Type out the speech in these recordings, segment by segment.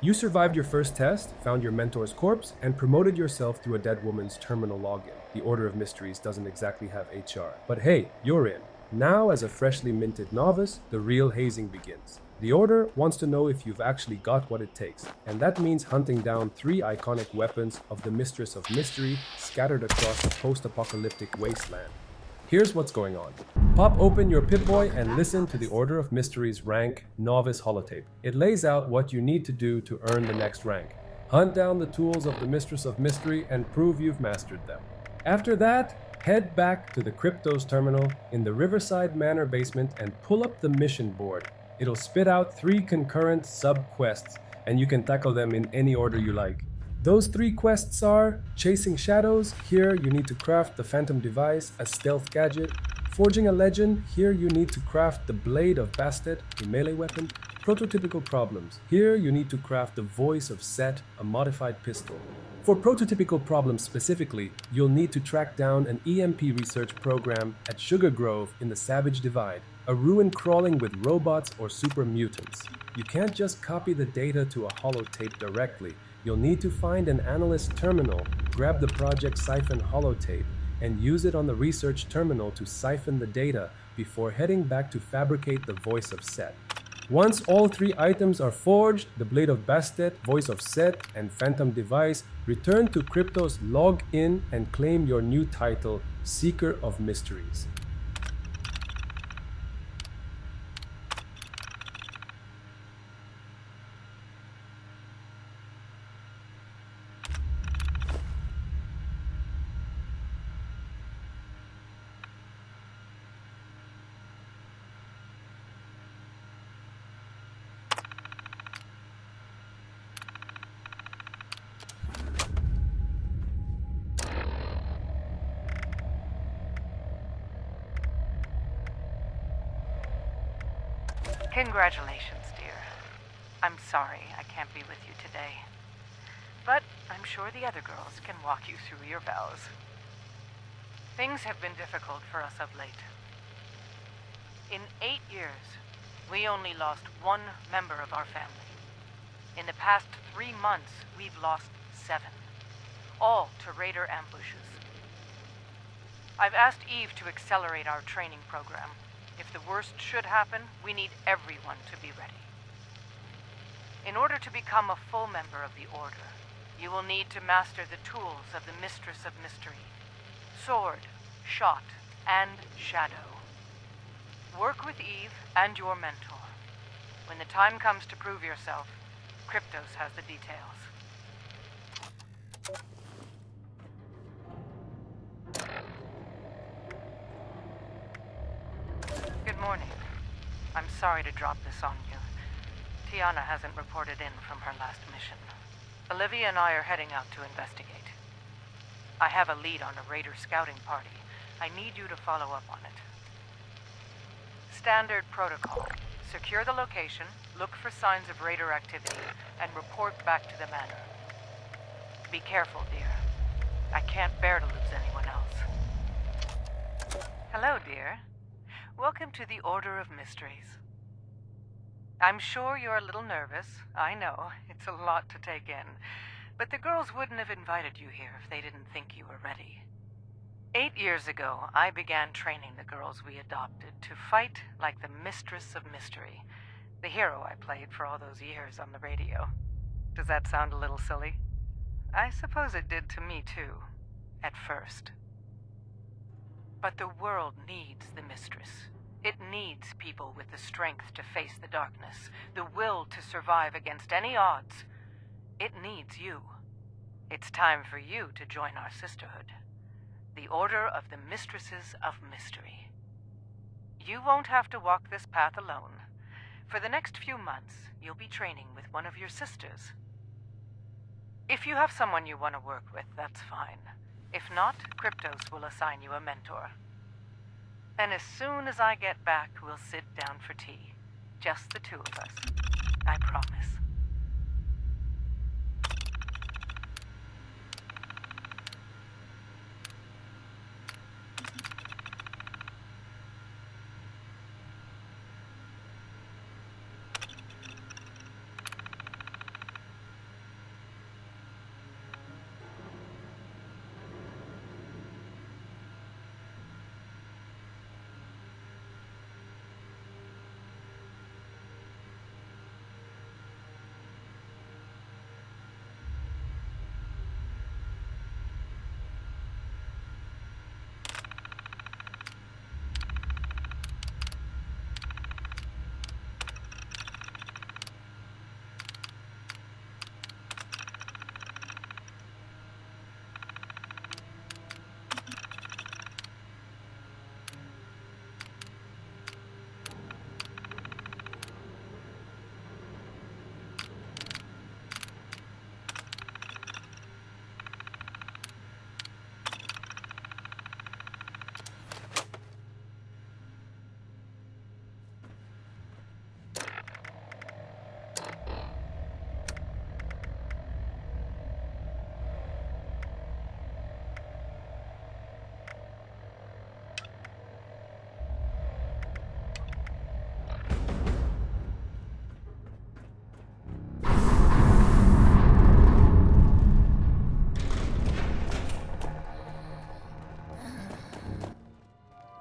You survived your first test, found your mentor's corpse, and promoted yourself through a dead woman's terminal login. The Order of Mysteries doesn't exactly have HR. But hey, you're in. Now, as a freshly minted novice, the real hazing begins. The Order wants to know if you've actually got what it takes, and that means hunting down 3 iconic weapons of the Mistress of Mystery scattered across the post-apocalyptic wasteland. Here's what's going on. Pop open your Pip-Boy and listen to the Order of Mysteries rank Novice Holotape. It lays out what you need to do to earn the next rank. Hunt down the tools of the Mistress of Mystery and prove you've mastered them. After that, head back to the Kryptos terminal in the Riverside Manor basement and pull up the mission board. It'll spit out 3 concurrent sub-quests, and you can tackle them in any order you like. Those 3 quests are Chasing Shadows. Here you need to craft the Phantom Device, a stealth gadget. Forging a Legend. Here you need to craft the Blade of Bastet, a melee weapon. Prototypical Problems. Here you need to craft the Voice of Set, a modified pistol. For prototypical problems specifically, you'll need to track down an EMP research program at Sugar Grove in the Savage Divide, a ruin crawling with robots or super mutants. You can't just copy the data to a holotape directly. You'll need to find an analyst terminal, grab the Project Siphon holotape, and use it on the research terminal to siphon the data before heading back to fabricate the Voice of Set. Once all 3 items are forged, the Blade of Bastet, Voice of Set, and Phantom Device, return to Kryptos, log in, and claim your new title, Seeker of Mysteries. Congratulations, dear. I'm sorry I can't be with you today, but I'm sure the other girls can walk you through your vows. Things have been difficult for us of late. In 8 years, we only lost 1 member of our family. In the past 3 months, we've lost 7, all to raider ambushes. I've asked Eve to accelerate our training program. If the worst should happen, we need everyone to be ready. In order to become a full member of the Order, you will need to master the tools of the Mistress of Mystery: sword, shot, and shadow. Work with Eve and your mentor. When the time comes to prove yourself, Kryptos has the details. Good morning. I'm sorry to drop this on you. Tiana hasn't reported in from her last mission. Olivia and I are heading out to investigate. I have a lead on a raider scouting party. I need you to follow up on it. Standard protocol. Secure the location, look for signs of raider activity, and report back to the manor. Be careful, dear. I can't bear to lose anyone else. Hello, dear. Welcome to the Order of Mysteries. I'm sure you're a little nervous. I know, it's a lot to take in. But the girls wouldn't have invited you here if they didn't think you were ready. 8 years ago, I began training the girls we adopted to fight like the Mistress of Mystery, the hero I played for all those years on the radio. Does that sound a little silly? I suppose it did to me too, at first. But the world needs the Mistress. It needs people with the strength to face the darkness, the will to survive against any odds. It needs you. It's time for you to join our Sisterhood, the Order of the Mistresses of Mystery. You won't have to walk this path alone. For the next few months, you'll be training with one of your sisters. If you have someone you want to work with, that's fine. If not, Kryptos will assign you a mentor. And as soon as I get back, we'll sit down for tea. Just the 2 of us. I promise.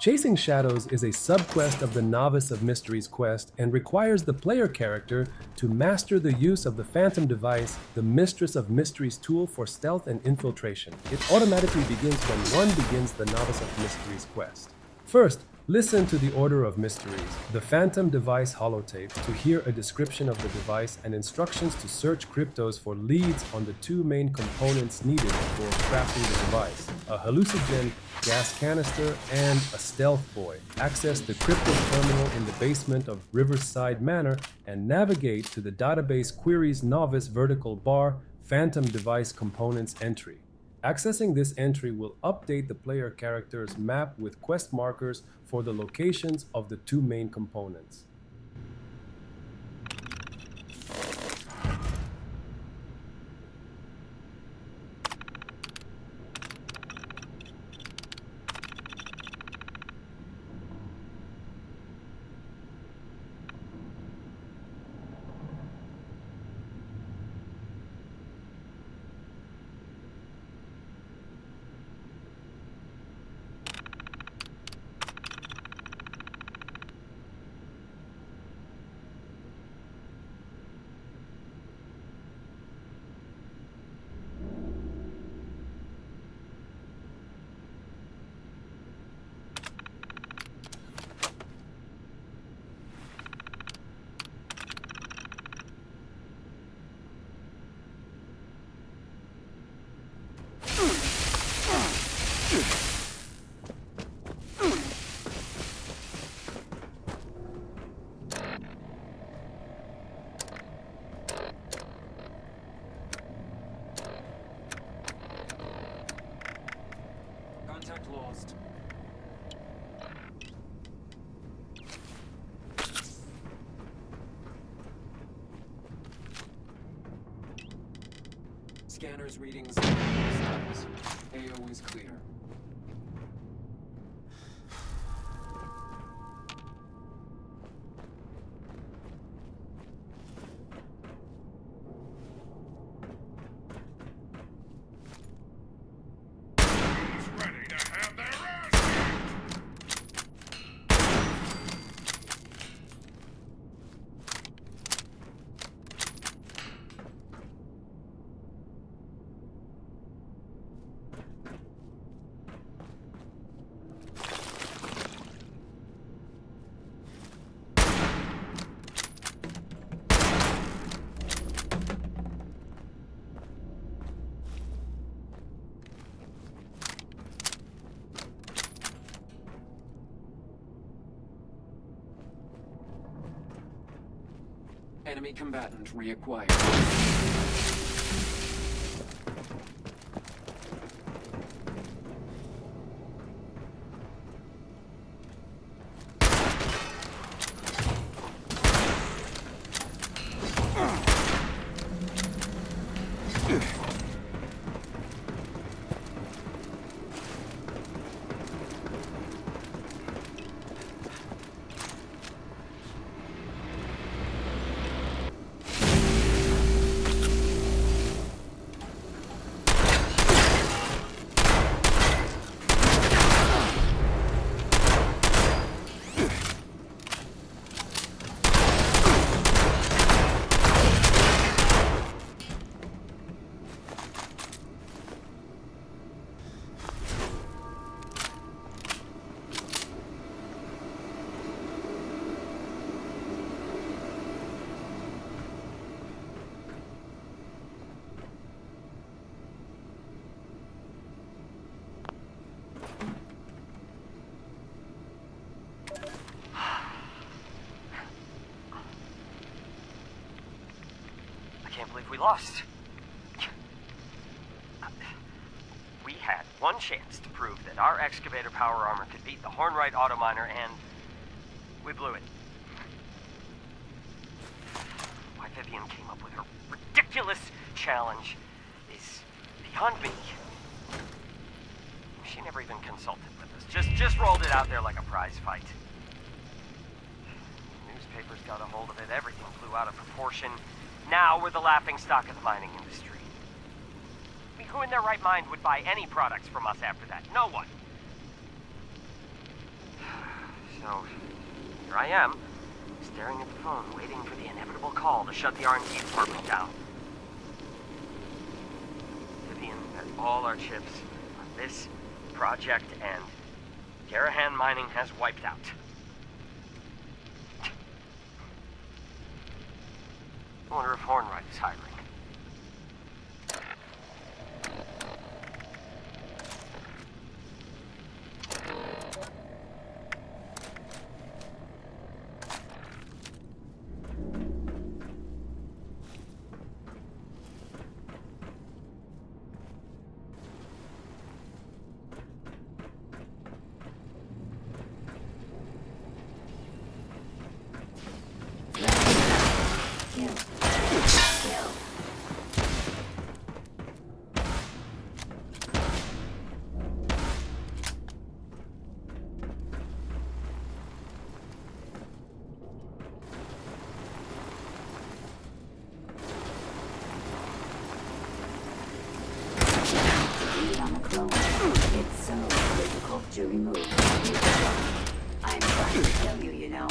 Chasing Shadows is a subquest of the Novice of Mysteries quest and requires the player character to master the use of the Phantom device, the Mistress of Mysteries tool for stealth and infiltration. It automatically begins when one begins the Novice of Mysteries quest. First, listen to the Order of Mysteries, the Phantom device holotape, to hear a description of the device and instructions to search Kryptos for leads on the two main components needed for crafting the device: a HalluciGen gas canister and a stealth boy. Access the Kryptos terminal in the basement of Riverside Manor and navigate to the database queries novice vertical bar Phantom device components entry. Accessing this entry will update the player character's map with quest markers for the locations of the two main components. Contact lost. Scanners readings. AO is clear. Enemy combatant reacquired. We lost. We had one chance to prove that our excavator power armor could beat the Hornwright auto miner, and we blew it. Why Vivian came up with her ridiculous challenge is beyond me. She never even consulted with us. Just rolled it out there like a prize fight. Newspapers got a hold of it. Everything flew out of proportion. Now we're the laughingstock of the mining industry. I mean, who in their right mind would buy any products from us after that? No one. So, here I am, staring at the phone, waiting for the inevitable call to shut the R&D department down. Vivian has all our chips on this project, and Garahan Mining has wiped out. I wonder if Hornwright is hiring. It's so difficult to remove. I'm trying to kill you, you know.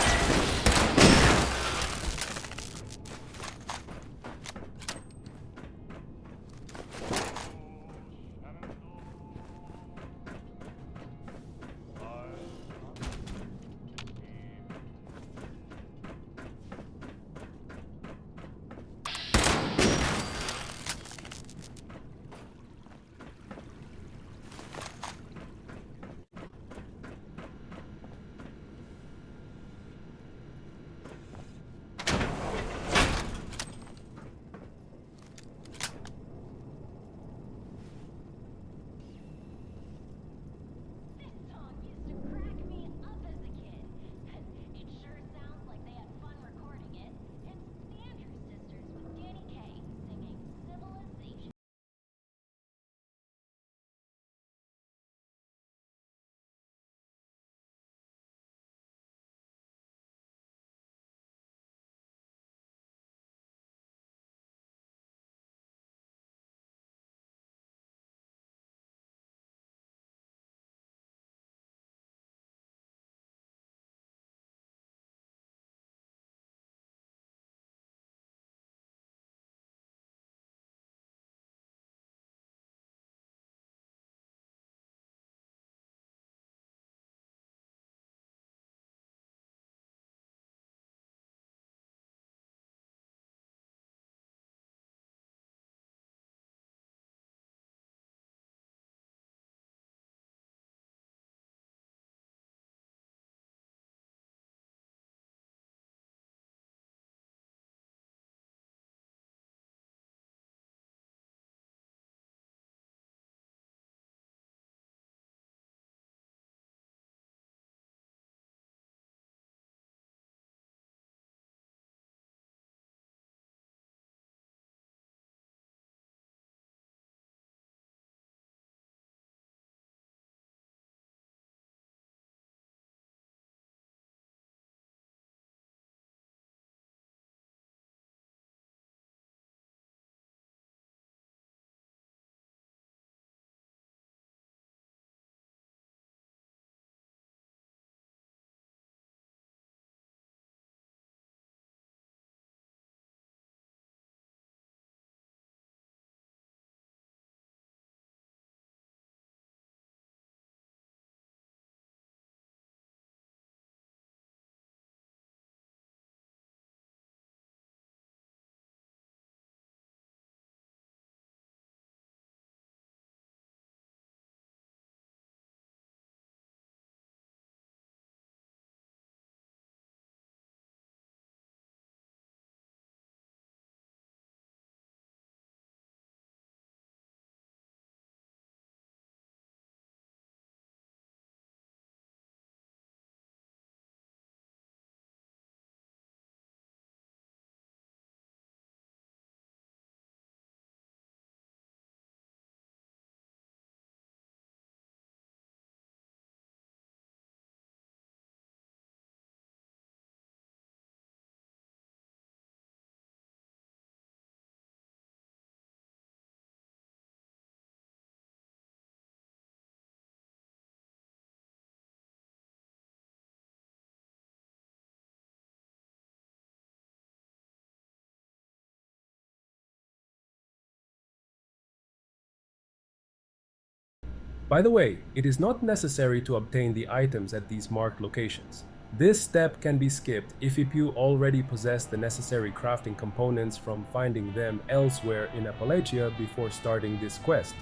By the way, it is not necessary to obtain the items at these marked locations. This step can be skipped if you already possess the necessary crafting components from finding them elsewhere in Appalachia before starting this quest.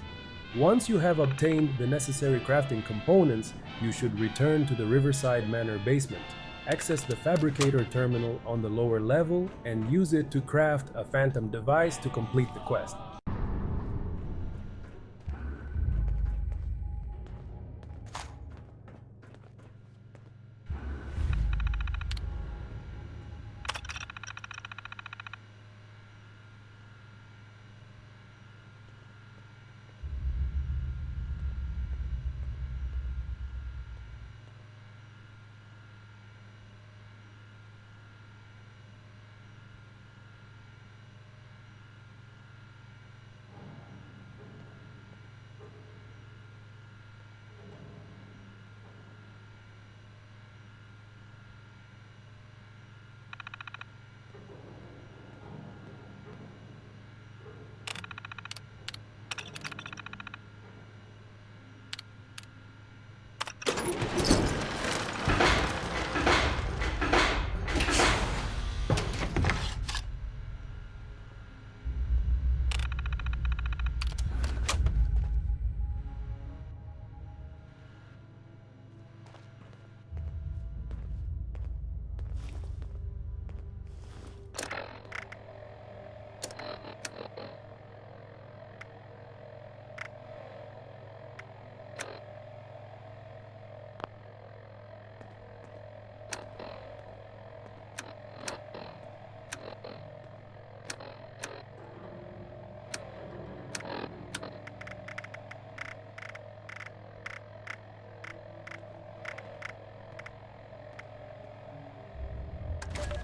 Once you have obtained the necessary crafting components, you should return to the Riverside Manor basement, access the fabricator terminal on the lower level, and use it to craft a phantom device to complete the quest.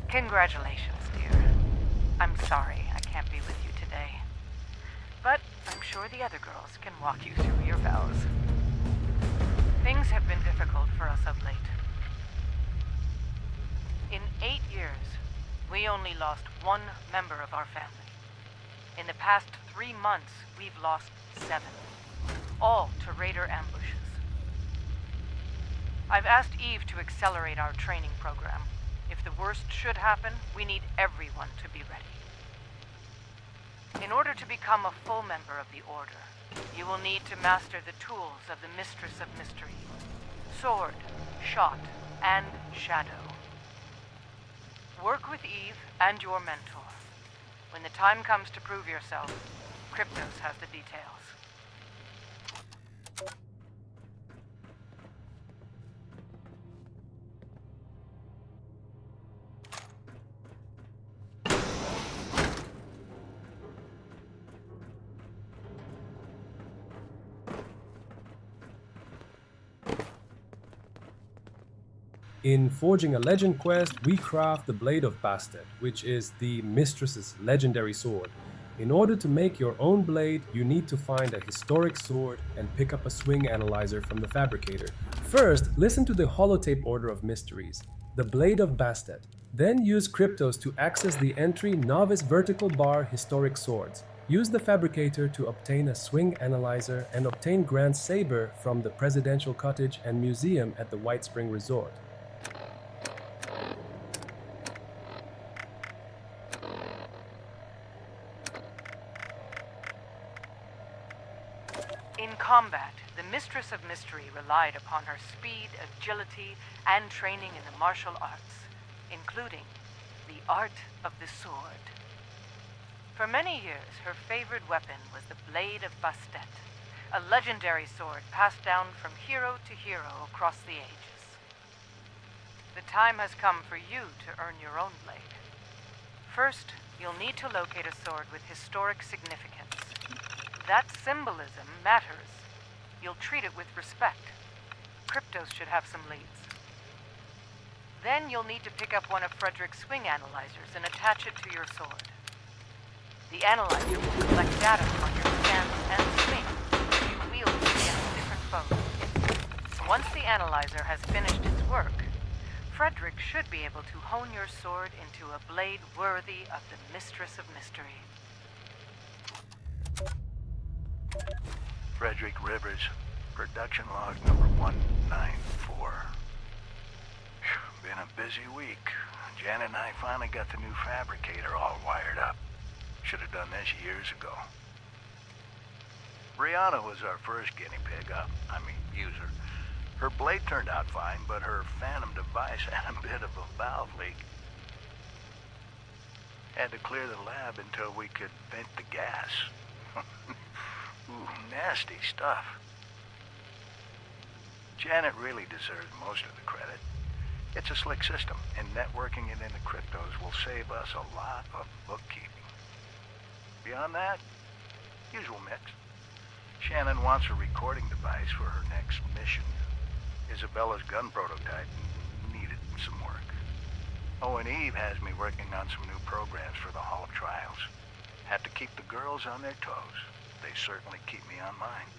Congratulations, dear. I'm sorry I can't be with you today. But I'm sure the other girls can walk you through your vows. Things have been difficult for us of late. In 8 years, we only lost one member of our family. In the past 3 months, we've lost 7. All to raider ambushes. I've asked Eve to accelerate our training program. If the worst should happen, we need everyone to be ready. In order to become a full member of the Order, you will need to master the tools of the Mistress of Mystery: sword, shot, and shadow. Work with Eve and your mentor. When the time comes to prove yourself, Kryptos has the details. In Forging a Legend quest, we craft the Blade of Bastet, which is the Mistress's legendary sword. In order to make your own blade, you need to find a historic sword and pick up a swing analyzer from the fabricator. First, listen to the Holotape order of mysteries, the Blade of Bastet. Then use Kryptos to access the entry Novice Vertical Bar Historic Swords. Use the fabricator to obtain a swing analyzer and obtain Grant's saber from the Presidential Cottage and Museum at the Whitespring Resort. In combat, the Mistress of Mystery relied upon her speed, agility, and training in the martial arts, including the art of the sword. For many years, her favorite weapon was the Blade of Bastet, a legendary sword passed down from hero to hero across the ages. The time has come for you to earn your own blade. First, you'll need to locate a sword with historic significance. That symbolism matters. You'll treat it with respect. Kryptos should have some leads. Then you'll need to pick up one of Frederick's swing analyzers and attach it to your sword. The analyzer will collect data on your stance and swing that you wield against different foes. Once the analyzer has finished its work, Frederick should be able to hone your sword into a blade worthy of the Mistress of Mystery. Frederick Rivers, Production log number 194. Been a busy week. Janet and I finally got the new fabricator all wired up. Should have done this years ago. Brianna was our first guinea pig user. Her blade turned out fine, but her phantom device had a bit of a valve leak. Had to clear the lab until we could vent the gas. Ooh, nasty stuff. Janet really deserves most of the credit. It's a slick system, and networking it into Kryptos will save us a lot of bookkeeping. Beyond that, usual mix. Shannon wants a recording device for her next mission. Isabella's gun prototype needed some work. Oh, and Eve has me working on some new programs for the Hall of Trials. Have to keep the girls on their toes. They certainly keep me on mine.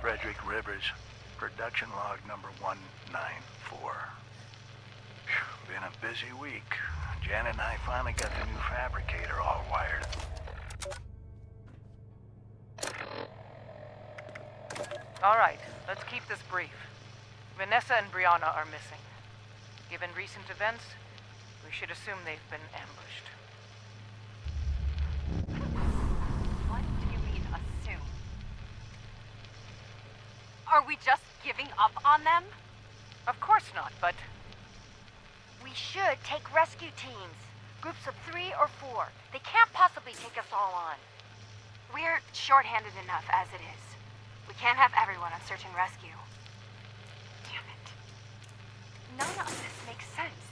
Frederick Rivers, production log number 194. Been a busy week. Janet and I finally got the new fabricator all wired. All right, let's keep this brief. Vanessa and Brianna are missing. Given recent events, we should assume they've been ambushed. What do you mean, assume? Are we just giving up on them? Of course not, but We should take rescue teams. Groups of 3 or 4. They can't possibly take us all on. We're short-handed enough as it is. We can't have everyone on search and rescue. Damn it. None of this makes sense.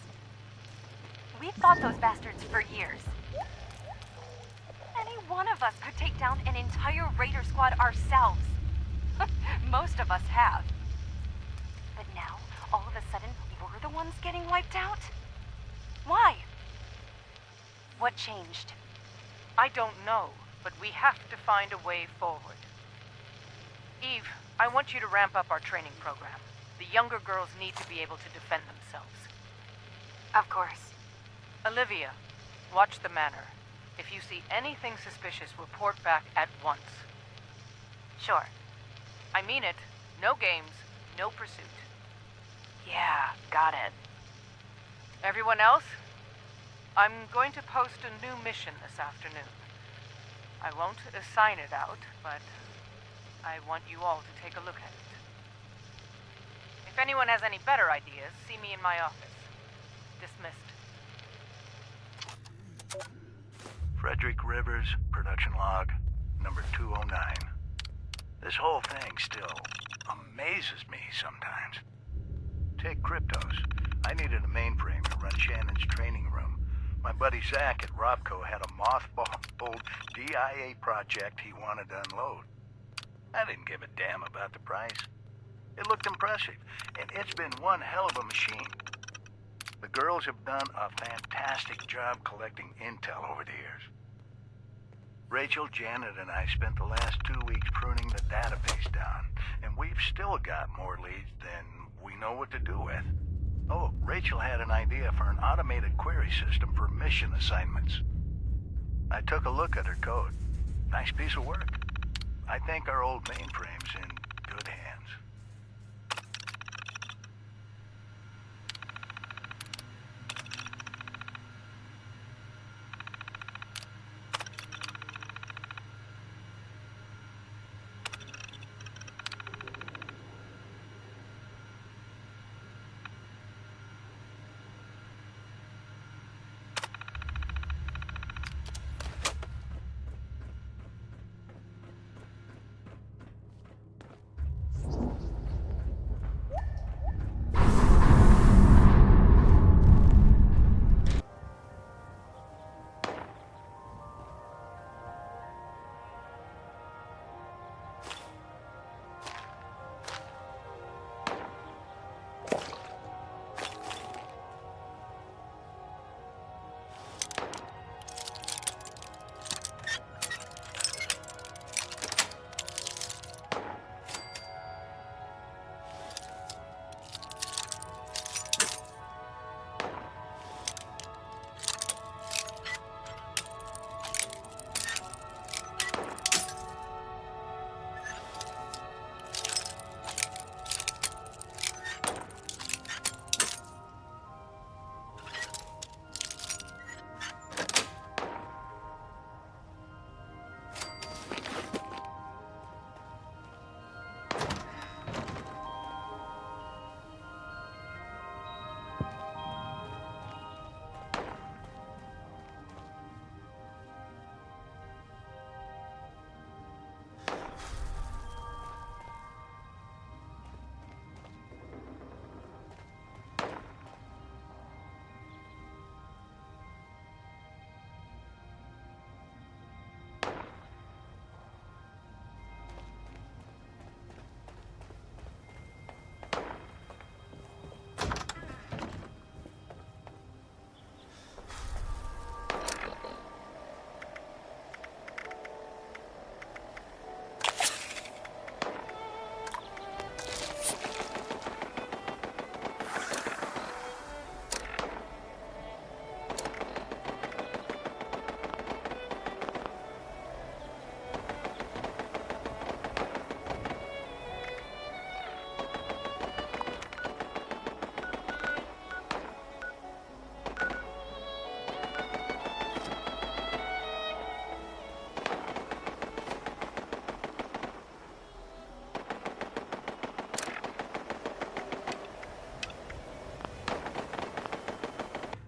We've fought those bastards for years. Any one of us could take down an entire raider squad ourselves. Most of us have. But now, all of a sudden, we're the ones getting wiped out? Why? What changed? I don't know, but we have to find a way forward. Eve, I want you to ramp up our training program. The younger girls need to be able to defend themselves. Of course. Olivia, watch the manor. If you see anything suspicious, report back at once. Sure. I mean it. No games, no pursuit. Yeah, got it. Everyone else? I'm going to post a new mission this afternoon. I won't assign it out, but I want you all to take a look at it. If anyone has any better ideas, see me in my office. Dismissed. Frederick Rivers, production log, number 209. This whole thing still amazes me sometimes. Take Kryptos. I needed a mainframe to run Shannon's training room. My buddy Zach at Robco had a mothballed DIA project he wanted to unload. I didn't give a damn about the price. It looked impressive, and it's been one hell of a machine. The girls have done a fantastic job collecting intel over the years. Rachel, Janet, and I spent the last 2 weeks pruning the database down, and we've still got more leads than we know what to do with. Oh, Rachel had an idea for an automated query system for mission assignments. I took a look at her code. Nice piece of work. I think our old mainframe's in good hands.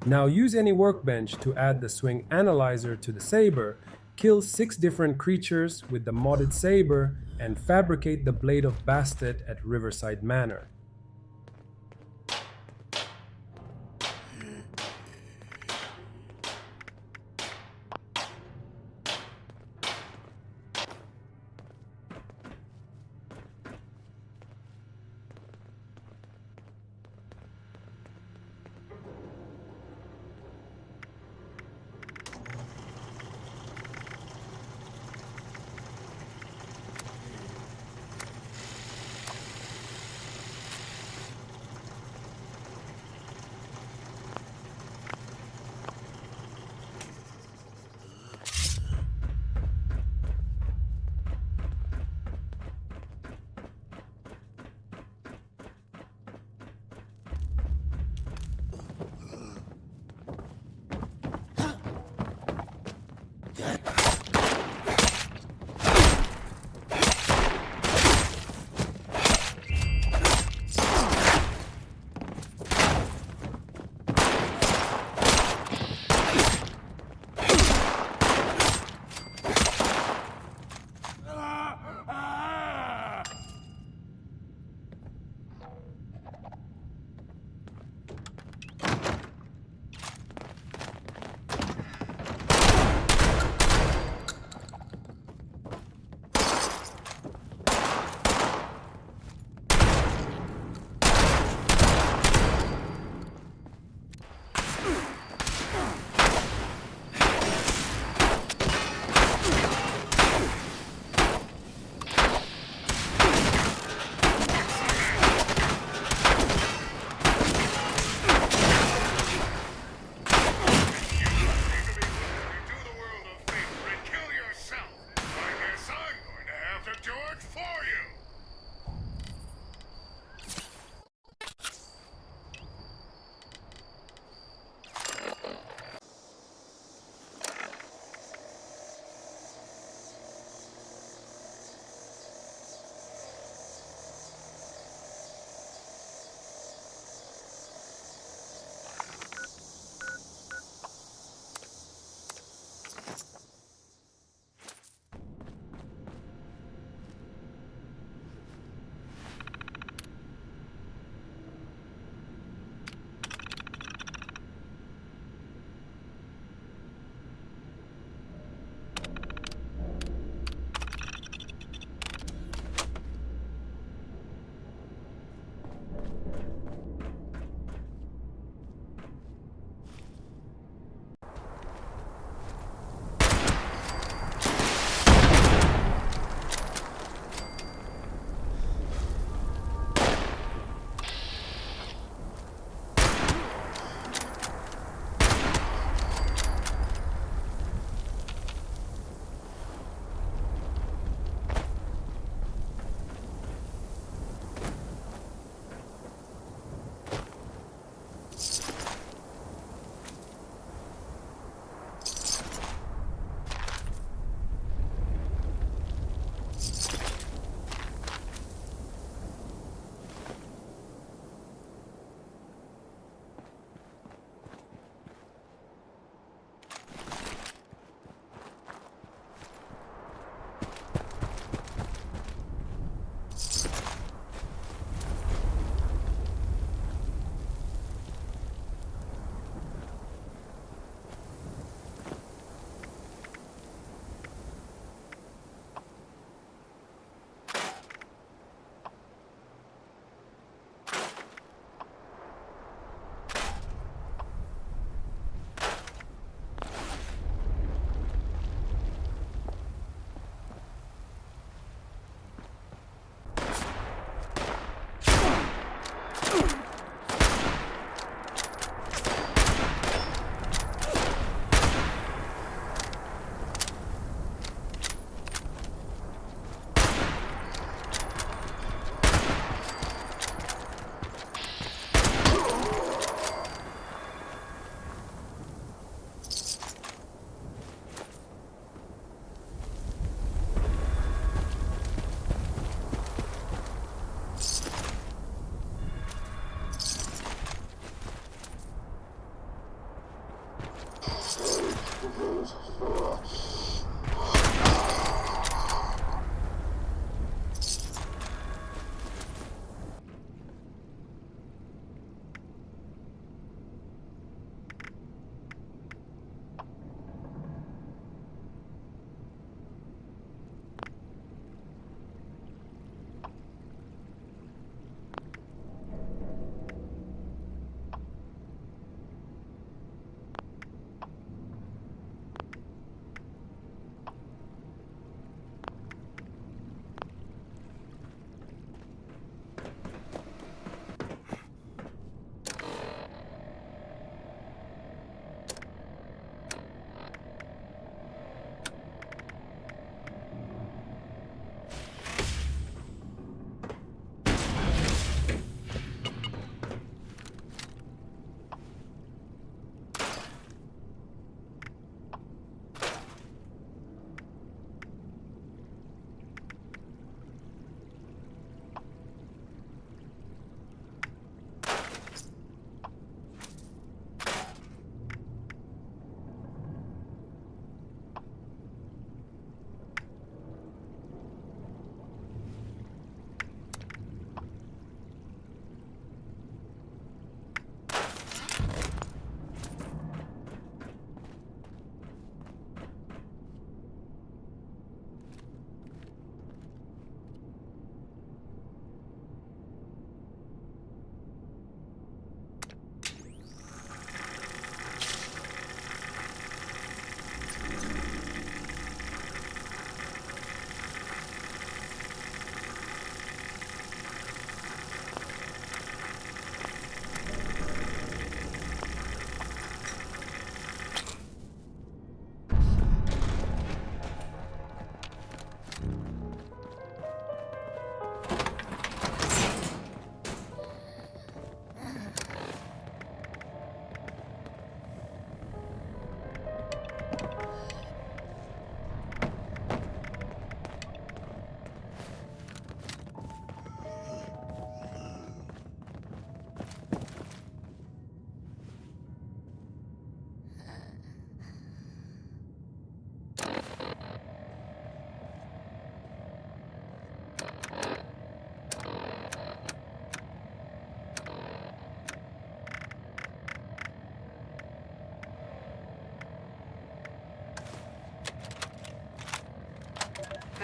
Now use any workbench to add the swing analyzer to the saber, kill 6 different creatures with the modded saber, and fabricate the Blade of Bastet at Riverside Manor.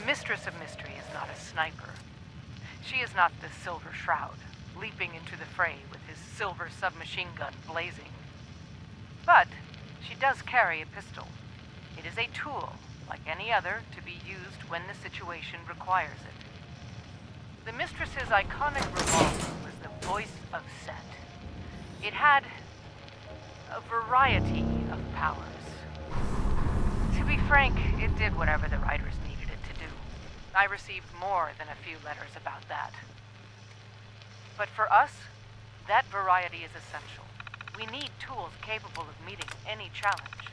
Mistress of Mystery is not a sniper. She is not the Silver Shroud, leaping into the fray with his silver submachine gun blazing. But she does carry a pistol. It is a tool, like any other, to be used when the situation requires it. The Mistress's iconic revolver was the voice of Set. It had a variety of powers. To be frank, it did whatever the writers needed it to do. I received more than a few letters about that. But for us, that variety is essential. We need tools capable of meeting any challenge.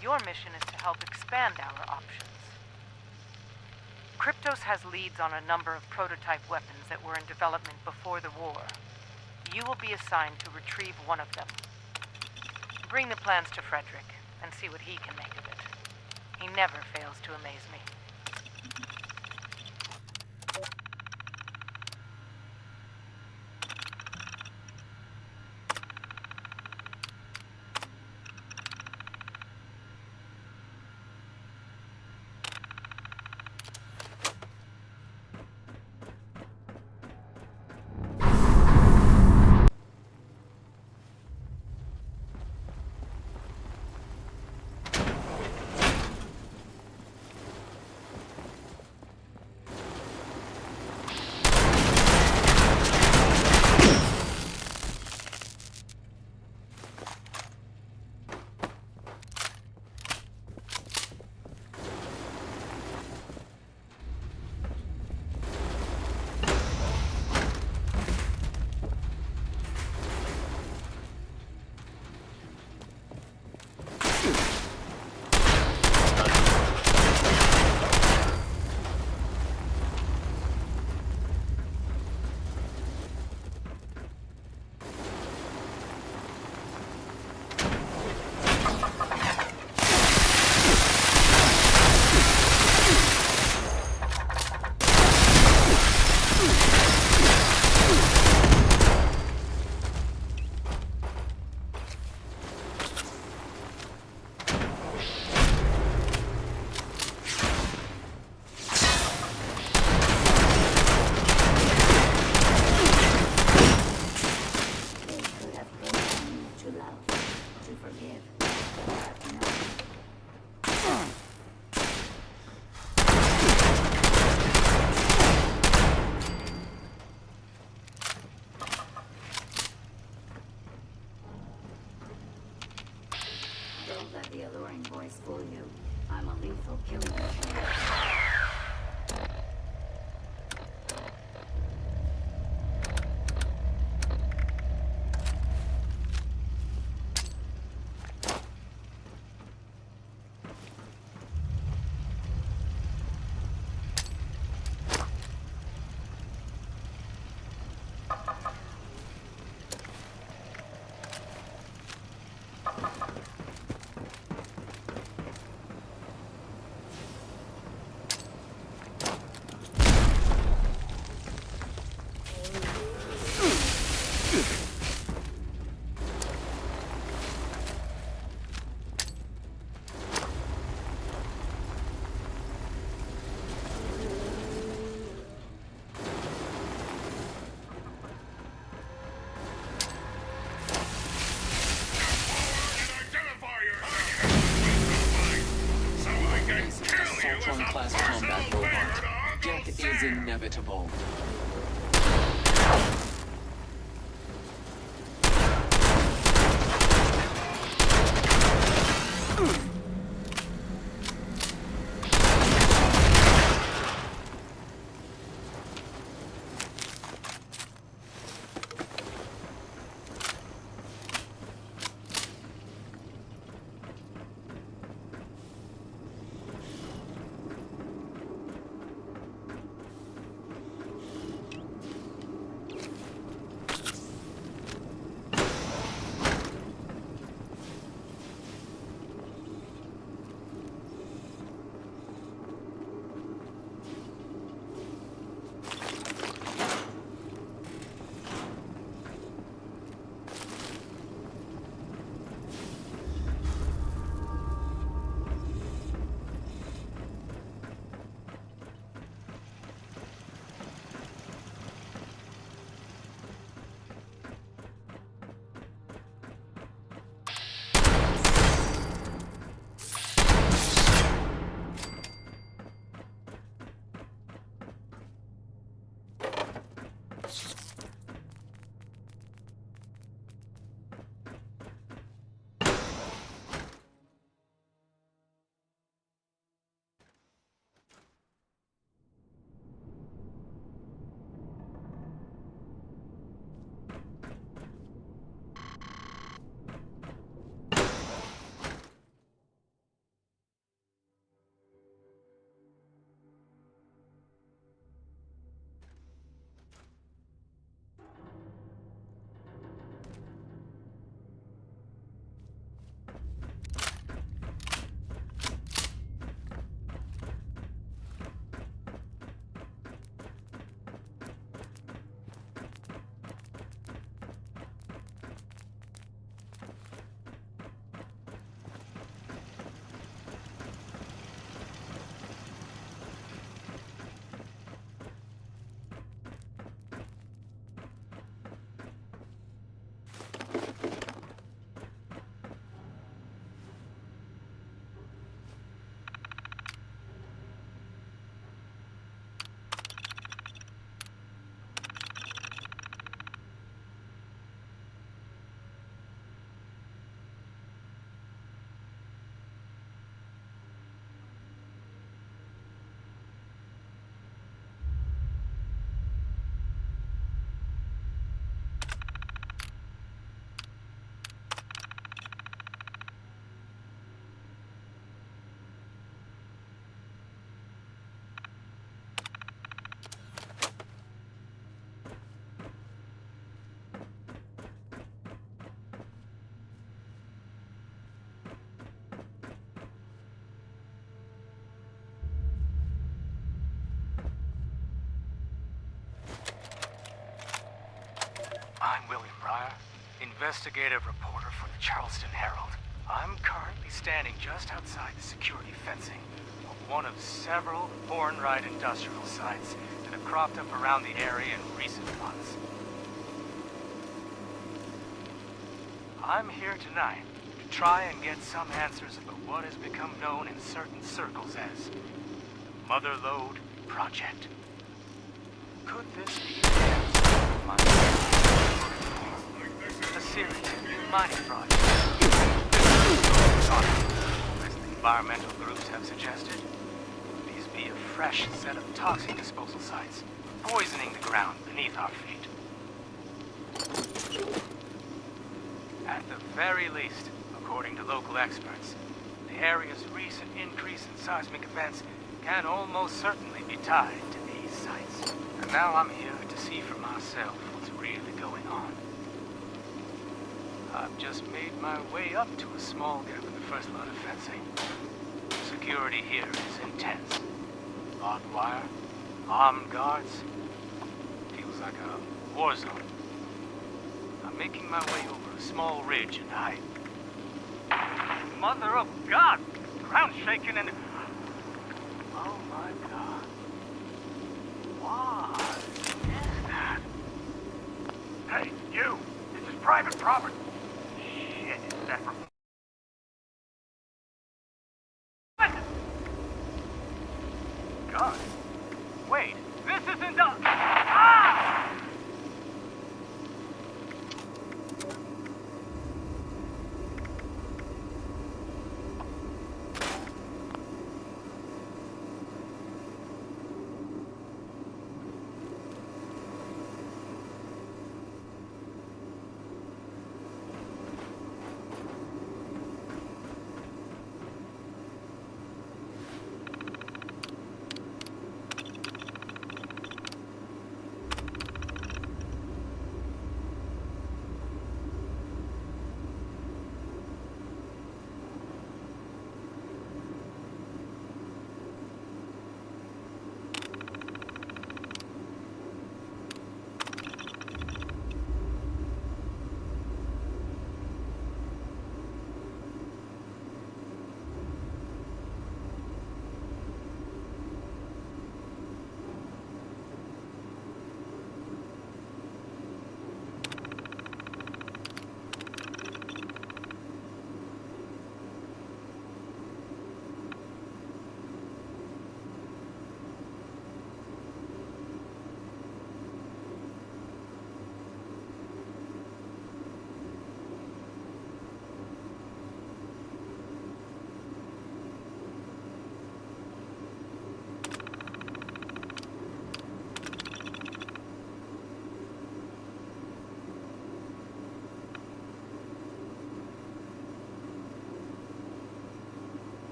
Your mission is to help expand our options. Kryptos has leads on a number of prototype weapons that were in development before the war. You will be assigned to retrieve one of them. Bring the plans to Frederick and see what he can make of it. He never fails to amaze me. boring voice fool you. I'm a lethal killing machine. Class combat robot. Death is inevitable. I'm William Breyer, investigative reporter for the Charleston Herald. I'm currently standing just outside the security fencing of one of several Hornwright industrial sites that have cropped up around the area in recent months. I'm here tonight to try and get some answers about what has become known in certain circles as the Motherlode Project. Could this be the answer to my a series of new mining projects? As environmental groups have suggested. These be a fresh set of toxic disposal sites, poisoning the ground beneath our feet. At the very least, according to local experts, the area's recent increase in seismic events can almost certainly be tied to these sites. And now I'm here to see for myself what's really going on. I've just made my way up to a small gap in the first line of fencing. Security here is intense. Barbed wire, armed guards. Feels like a war zone. I'm making my way over a small ridge in height. Mother of God! Ground shaking and... Oh my God. What is that? Hey, you! This is private property. Shit, is that for... What? God. Wait, this isn't a... Ah!